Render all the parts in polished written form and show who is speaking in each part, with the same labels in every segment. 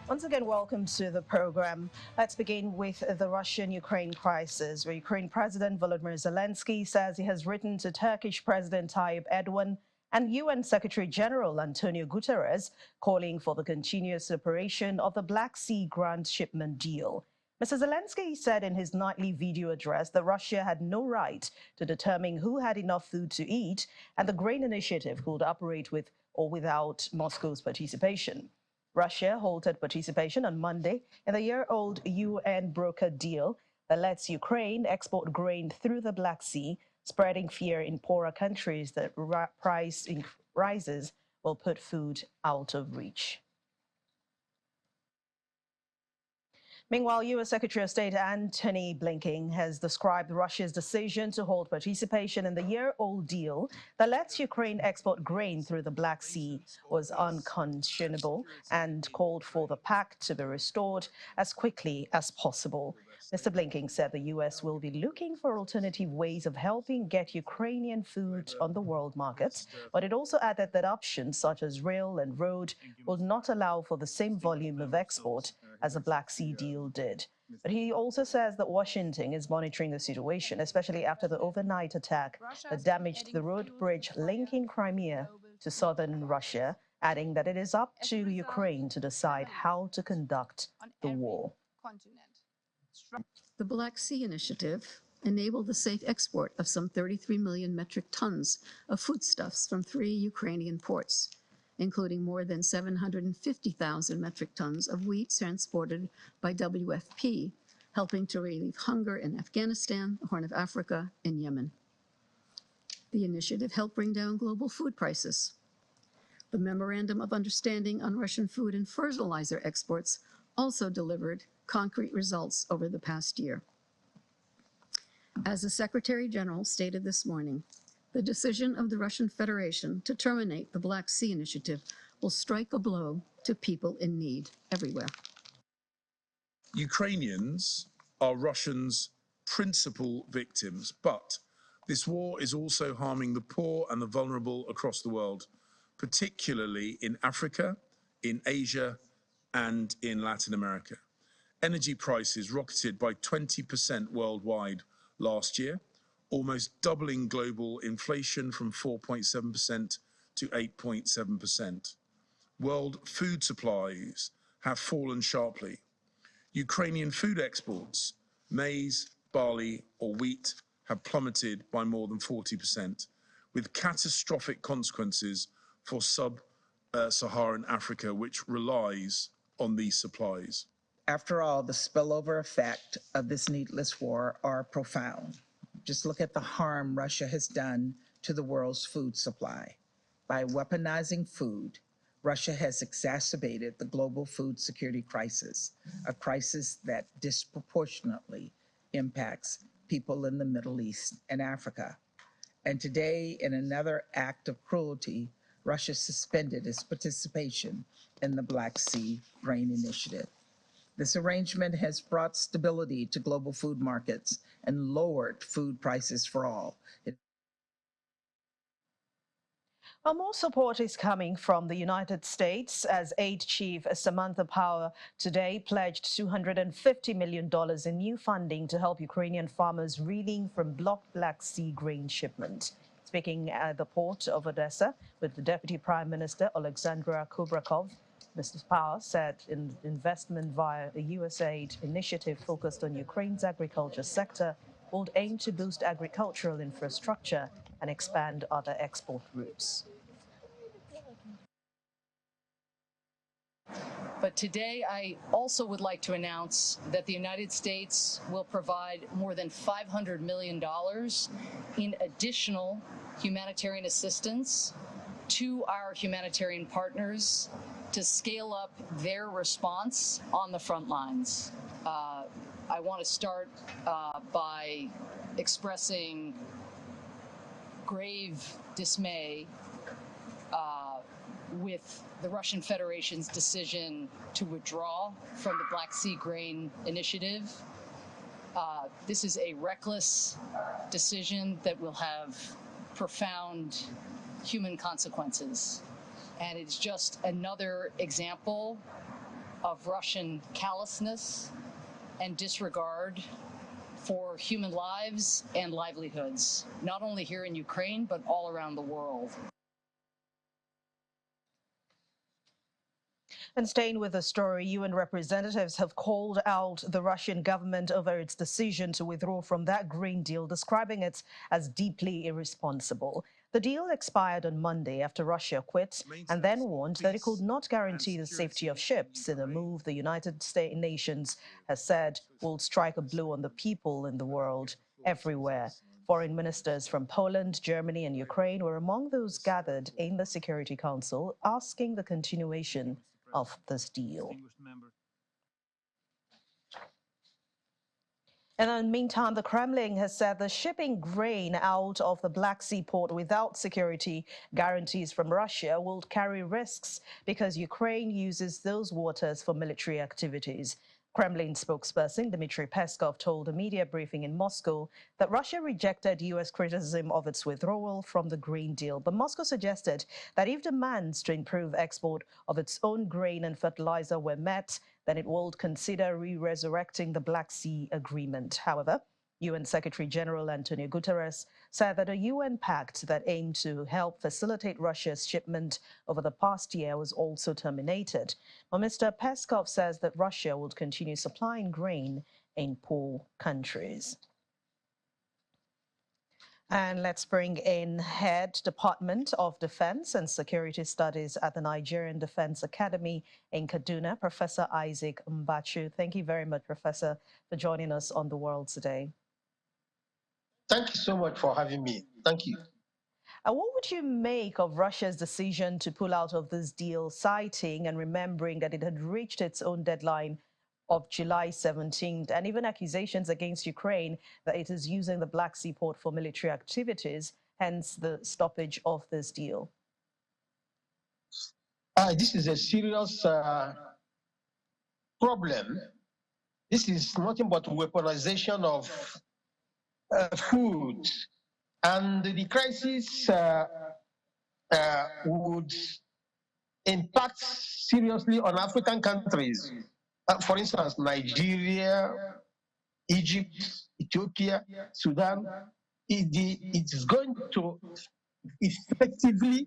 Speaker 1: Once again, welcome to the program. Let's begin with the Russian-Ukraine crisis, where Ukraine President Volodymyr Zelensky says he has written to Turkish President Tayyip Erdogan and UN Secretary General Antonio Guterres, calling for the continuous operation of the Black Sea grant shipment deal. Mr. Zelensky said in his nightly video address that Russia had no right to determine who had enough food to eat, and the grain initiative could operate with or without Moscow's participation. Russia halted participation on Monday in the year-old UN brokered deal that lets Ukraine export grain through the Black Sea, spreading fear in poorer countries that price rises will put food out of reach. Meanwhile, U.S. Secretary of State Antony Blinken has described Russia's decision to hold participation in the year-old deal that lets Ukraine export grain through the Black Sea was unconscionable and called for the pact to be restored as quickly as possible. Mr. Blinken said the U.S. will be looking for alternative ways of helping get Ukrainian food on the world markets, but it also added that options such as rail and road will not allow for the same volume of export as the Black Sea deal did. But he also says that Washington is monitoring the situation, especially after the overnight attack that damaged the road bridge linking Crimea to southern Russia, adding that it is up to Ukraine to decide how to conduct the war.
Speaker 2: The Black Sea Initiative enabled the safe export of some 33 million metric tons of foodstuffs from 3 Ukrainian ports, including more than 750,000 metric tons of wheat transported by WFP, helping to relieve hunger in Afghanistan, the Horn of Africa, and Yemen. The initiative helped bring down global food prices. The Memorandum of Understanding on Russian food and fertilizer exports also delivered concrete results over the past year. As the Secretary General stated this morning, the decision of the Russian Federation to terminate the Black Sea Initiative will strike a blow to people in need everywhere.
Speaker 3: Ukrainians are Russians' principal victims, but this war is also harming the poor and the vulnerable across the world, particularly in Africa, in Asia, and in Latin America. Energy prices rocketed by 20% worldwide last year, almost doubling global inflation from 4.7% to 8.7%. World food supplies have fallen sharply. Ukrainian food exports, maize, barley, or wheat, have plummeted by more than 40%, with catastrophic consequences for sub-Saharan Africa, which relies on these supplies.
Speaker 4: After all, the spillover effect of this needless war are profound. Just look at the harm Russia has done to the world's food supply. By weaponizing food, Russia has exacerbated the global food security crisis, a crisis that disproportionately impacts people in the Middle East and Africa. And today, in another act of cruelty, Russia suspended its participation in the Black Sea Grain Initiative. This arrangement has brought stability to global food markets and lowered food prices for all.
Speaker 1: Well, more support is coming from the United States as Aid Chief Samantha Power today pledged $250 million in new funding to help Ukrainian farmers reeling from blocked Black Sea grain shipment. Speaking at the port of Odessa with the Deputy Prime Minister Alexandra Kubrakov, Mr. Power said investment via a USAID initiative focused on Ukraine's agriculture sector would aim to boost agricultural infrastructure and expand other export routes.
Speaker 5: But today, I also would like to announce that the United States will provide more than $500 million in additional humanitarian assistance to our humanitarian partners to scale up their response on the front lines. I want to start by expressing grave dismay with the Russian Federation's decision to withdraw from the Black Sea Grain Initiative. This is a reckless decision that will have profound human consequences. And it's just another example of Russian callousness and disregard for human lives and livelihoods, not only here in Ukraine, but all around the world.
Speaker 1: And staying with the story, UN representatives have called out the Russian government over its decision to withdraw from that Green Deal, describing it as deeply irresponsible. The deal expired on Monday after Russia quit and then warned that it could not guarantee the safety of ships in a move the United Nations has said will strike a blow on the people in the world everywhere. Foreign ministers from Poland, Germany, and Ukraine were among those gathered in the Security Council asking the continuation of this deal. And in the meantime, the Kremlin has said that shipping grain out of the Black Sea port without security guarantees from Russia will carry risks because Ukraine uses those waters for military activities. Kremlin spokesperson Dmitry Peskov told a media briefing in Moscow that Russia rejected U.S. criticism of its withdrawal from the Green Deal. But Moscow suggested that if demands to improve export of its own grain and fertilizer were met, then it would consider re-resurrecting the Black Sea Agreement. However, UN Secretary-General Antonio Guterres said that a UN pact that aimed to help facilitate Russia's shipment over the past year was also terminated. Well, Mr. Peskov says that Russia would continue supplying grain in poor countries. And let's bring in Head Department of Defense and Security Studies at the Nigerian Defense Academy in Kaduna, Professor Isaac Mbachu. Thank you very much, Professor, for joining us on The World Today.
Speaker 6: Thank you so much for having me. Thank you.
Speaker 1: What would you make of Russia's decision to pull out of this deal, citing and remembering that it had reached its own deadline of July 17th, and even accusations against Ukraine that it is using the Black Sea port for military activities, hence the stoppage of this deal?
Speaker 6: This is a serious problem. This is nothing but weaponization of food. And the crisis would impact seriously on African countries. For instance, Nigeria, Egypt, Ethiopia, Sudan. It's going to effectively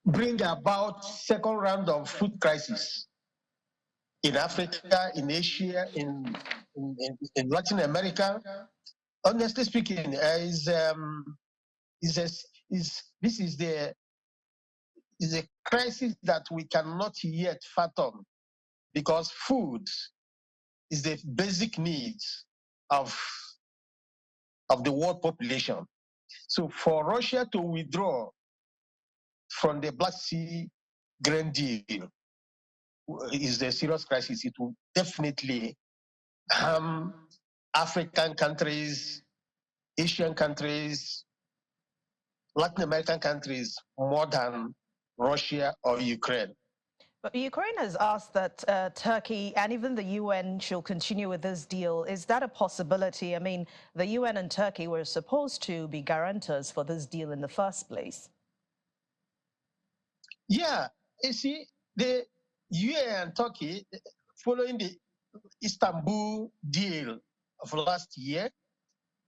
Speaker 6: bring about second round of food crisis in Africa, in Asia, in Latin America. Honestly speaking, this is a crisis that we cannot yet fathom, because food is the basic needs of the world population. So for Russia to withdraw from the Black Sea Green Deal is a serious crisis. It will definitely harm African countries, Asian countries, Latin American countries more than Russia or Ukraine.
Speaker 1: But Ukraine has asked that Turkey and even the UN should continue with this deal. Is that a possibility? I mean, the UN and Turkey were supposed to be guarantors for this deal in the first place.
Speaker 6: Yeah, you see, the UN and Turkey, following the Istanbul deal of last year,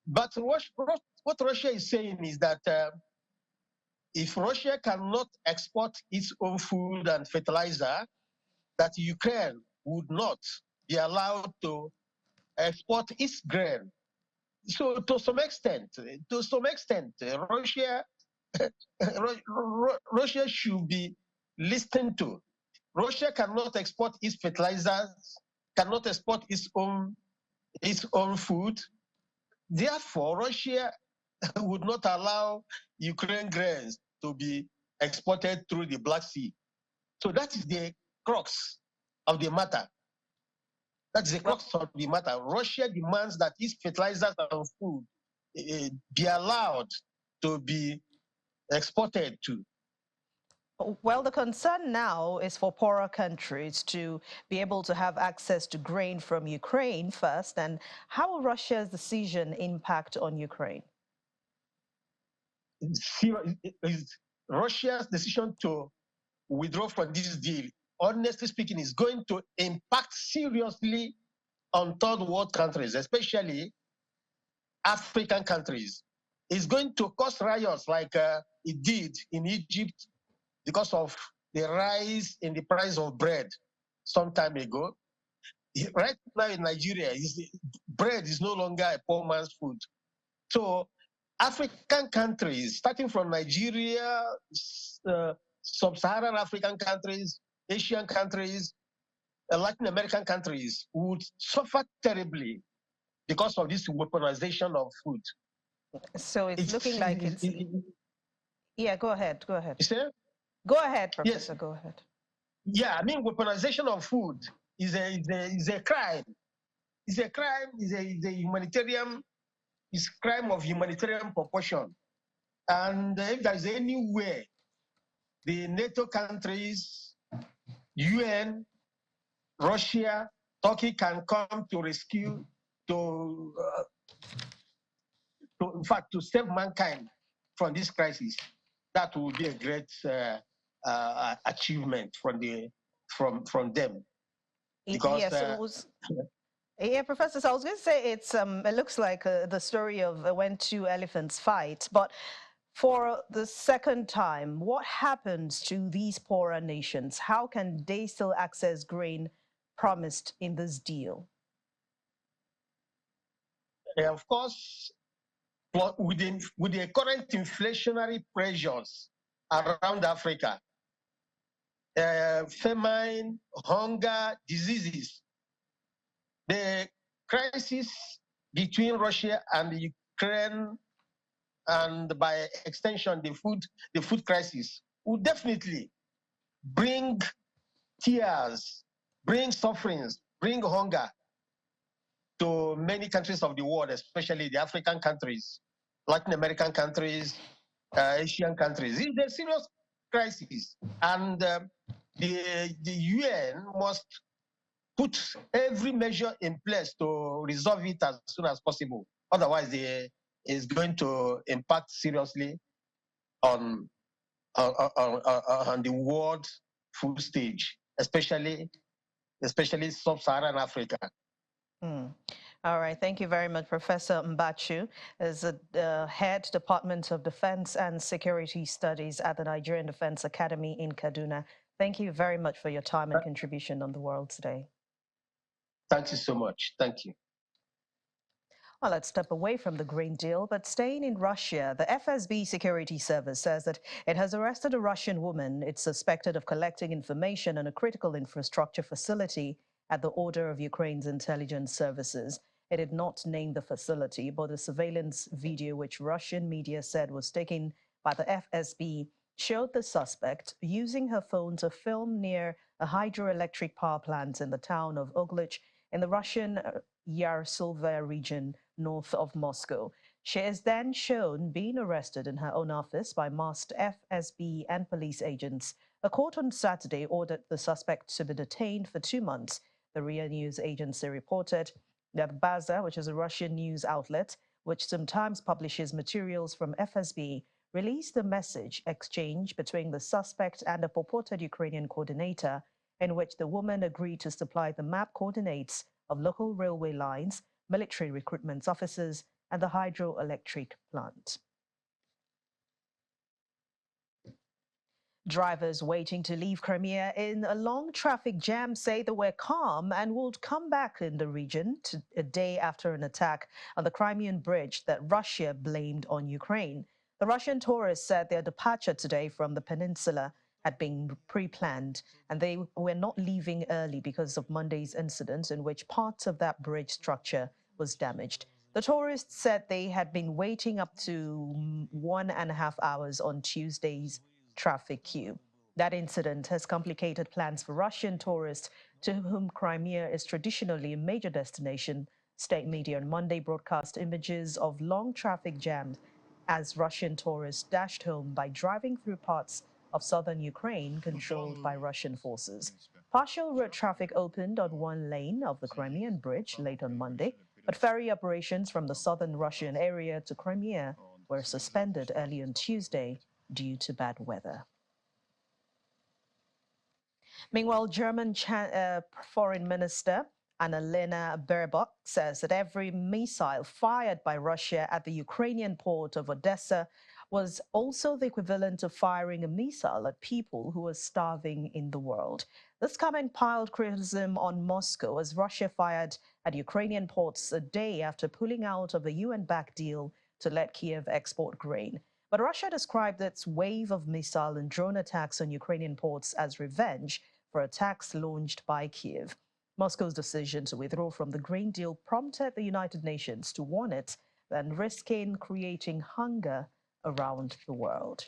Speaker 6: but what Russia is saying is that if Russia cannot export its own food and fertilizer, that Ukraine would not be allowed to export its grain. So to some extent, Russia should be listened to. Russia cannot export its fertilizers, cannot export its own food. Therefore, Russia would not allow Ukraine grains to be exported through the Black Sea. So that is the crux of the matter. That's the crux of the matter. Russia demands that its fertilizers and food be allowed to be exported to.
Speaker 1: Well, the concern now is for poorer countries to be able to have access to grain from Ukraine first. And how will Russia's decision impact on Ukraine?
Speaker 6: Russia's decision to withdraw from this deal honestly speaking, is going to impact seriously on third world countries, especially African countries. It's going to cause riots like it did in Egypt because of the rise in the price of bread some time ago. Right now in Nigeria, bread is no longer a poor man's food. So African countries, starting from Nigeria, sub-Saharan African countries, Asian countries, Latin American countries would suffer terribly because of this weaponization of food.
Speaker 1: So it's looking like it's... Yeah, go ahead. Go ahead. Go ahead, Professor.
Speaker 6: Yes.
Speaker 1: Go ahead.
Speaker 6: Yeah, I mean, weaponization of food is a crime. It's a crime. It's a humanitarian. It's crime of humanitarian proportion. And if there is any way the NATO countries, UN, Russia, Turkey can come to rescue, in fact, to save mankind from this crisis, that would be a great achievement from them. Because
Speaker 1: yes, yeah, Professor, so I was going to say it looks like the story of when two elephants fight, but for the second time, what happens to these poorer nations? How can they still access grain promised in this deal?
Speaker 6: Of course, with the current inflationary pressures around Africa, famine, hunger, diseases, the crisis between Russia and Ukraine, and by extension the food crisis, will definitely bring tears, bring sufferings, bring hunger to many countries of the world, especially the African countries, Latin American countries, Asian countries. It's a serious crisis, and the UN must put every measure in place to resolve it as soon as possible. Otherwise, it's going to impact seriously on the world food stage, especially sub-Saharan Africa.
Speaker 1: All right. Thank you very much, Professor Mbachu, as the head Department of Defense and Security Studies at the Nigerian Defense Academy in Kaduna. Thank you very much for your time and contribution on The World Today.
Speaker 6: Thank you so much. Thank you.
Speaker 1: Well, let's step away from the grain deal, but staying in Russia, the FSB security service says that it has arrested a Russian woman. It's suspected of collecting information on a critical infrastructure facility at the order of Ukraine's intelligence services. It did not name the facility, but the surveillance video, which Russian media said was taken by the FSB, showed the suspect using her phone to film near a hydroelectric power plant in the town of Oglich in the Russian Yaroslav region north of Moscow. She is then shown being arrested in her own office by masked FSB and police agents. A court on Saturday ordered the suspect to be detained for 2 months. The RIA News Agency reported that Baza, which is a Russian news outlet, which sometimes publishes materials from FSB, released a message exchange between the suspect and a purported Ukrainian coordinator, in which the woman agreed to supply the map coordinates of local railway lines, military recruitment offices, and the hydroelectric plant. Drivers waiting to leave Crimea in a long traffic jam say they were calm and would come back in the region a day after an attack on the Crimean bridge that Russia blamed on Ukraine. The Russian tourists said their departure today from the peninsula had been pre-planned, and they were not leaving early because of Monday's incident in which parts of that bridge structure was damaged. The tourists said they had been waiting up to 1.5 hours on Tuesday's traffic queue. That incident has complicated plans for Russian tourists to whom Crimea is traditionally a major destination. State media on Monday broadcast images of long traffic jams as Russian tourists dashed home by driving through parts of southern Ukraine controlled by Russian forces. Partial road traffic opened on one lane of the Crimean bridge late on Monday, but ferry operations from the southern Russian area to Crimea were suspended early on Tuesday due to bad weather. Meanwhile, German Foreign Minister Annalena Baerbock says that every missile fired by Russia at the Ukrainian port of Odessa was also the equivalent of firing a missile at people who were starving in the world. This comment piled criticism on Moscow as Russia fired at Ukrainian ports a day after pulling out of a UN-backed deal to let Kiev export grain. But Russia described its wave of missile and drone attacks on Ukrainian ports as revenge for attacks launched by Kiev. Moscow's decision to withdraw from the grain deal prompted the United Nations to warn it that risking creating hunger around the world.